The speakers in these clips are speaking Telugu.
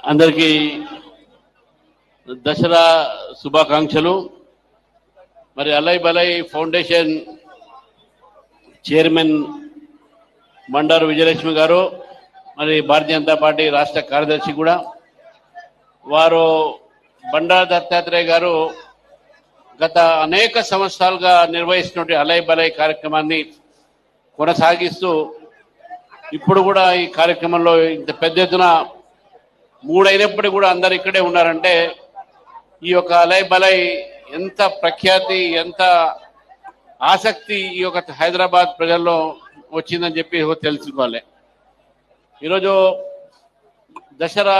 అందరికీ దసరా శుభాకాంక్షలు. మరి అలై బలై ఫౌండేషన్ చైర్మన్ బండారు విజయలక్ష్మి గారు, మరి భారతీయ జనతా పార్టీ రాష్ట్ర కార్యదర్శి కూడా వారు, బండారు దత్తాత్రేయ గారు గత అనేక సంవత్సరాలుగా నిర్వహిస్తున్న అలై బలై కార్యక్రమాన్ని కొనసాగిస్తూ ఇప్పుడు కూడా ఈ కార్యక్రమంలో ఇంత పెద్ద ఎత్తున 3 అయినప్పటికీ కూడా అందరు ఇక్కడే ఉన్నారంటే ఈ యొక్క అలై బలై ఎంత ప్రఖ్యాతి, ఎంత ఆసక్తి ఈ యొక్క హైదరాబాద్ ప్రజల్లో వచ్చిందని చెప్పి తెలుసుకోవాలి. ఈరోజు దసరా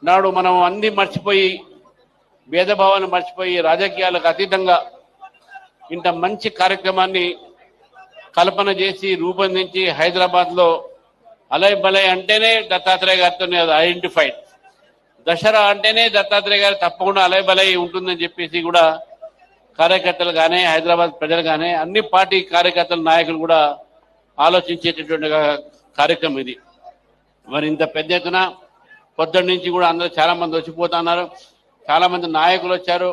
నాడు మనం అన్ని మర్చిపోయి, భేదభావాన్ని మర్చిపోయి, రాజకీయాలకు అతీతంగా ఇంత మంచి కార్యక్రమాన్ని కల్పన చేసి రూపొందించి హైదరాబాద్లో అలై బలై అంటేనే దత్తాత్రేయ గారితో ఐడెంటిఫైడ్, దసరా అంటేనే దత్తాత్రేయ గారు తప్పకుండా అలై బలై ఉంటుందని చెప్పేసి కూడా కార్యకర్తలు కానీ, హైదరాబాద్ ప్రజలు కానీ, అన్ని పార్టీ కార్యకర్తల నాయకులు కూడా ఆలోచించేటటువంటి కార్యక్రమం ఇది. మరి ఇంత పెద్ద ఎత్తున పొద్దున్న నుంచి కూడా అందరూ చాలామంది వచ్చిపోతున్నారు. చాలామంది నాయకులు వచ్చారు,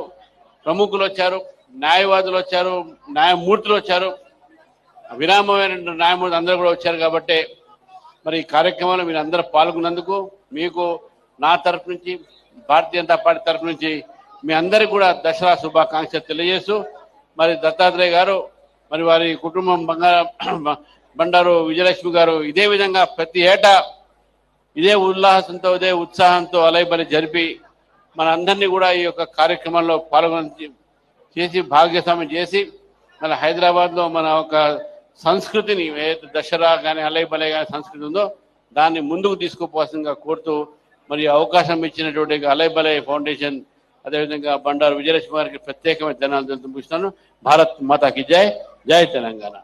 ప్రముఖులు వచ్చారు, న్యాయవాదులు వచ్చారు, న్యాయమూర్తులు వచ్చారు, విరామమైన న్యాయమూర్తులు అందరూ కూడా వచ్చారు. కాబట్టి మరి ఈ కార్యక్రమంలో మీరు అందరూ పాల్గొన్నందుకు మీకు నా తరఫు నుంచి, భారతీయ జనతా పార్టీ తరఫు నుంచి మీ అందరికీ కూడా దసరా శుభాకాంక్షలు తెలియజేస్తూ, మరి దత్తాత్రేయ గారు, మరి వారి కుటుంబం బండారు విజయలక్ష్మి గారు ఇదే విధంగా ప్రతి ఏటా ఇదే ఉల్లాసంతో, ఇదే ఉత్సాహంతో అలై బలై జరిపి మన అందరినీ కూడా ఈ యొక్క కార్యక్రమంలో పాల్గొని చేసి భాగ్యస్వామ్యం చేసి మన హైదరాబాద్లో మన ఒక సంస్కృతిని, ఏదైతే దసరా కానీ అలై బలై కానీ సంస్కృతి ఉందో దాన్ని ముందుకు తీసుకుపోవాల్సిందిగా కోరుతూ, మరి అవకాశం ఇచ్చినటువంటి అలై బలై ఫౌండేషన్, అదేవిధంగా బండారు విజయలక్ష్మి గారికి ప్రత్యేకమైన ధన్యవాదాలు తెలుపుతున్నాను. భారత్ మాతాకి జై, జై తెలంగాణ.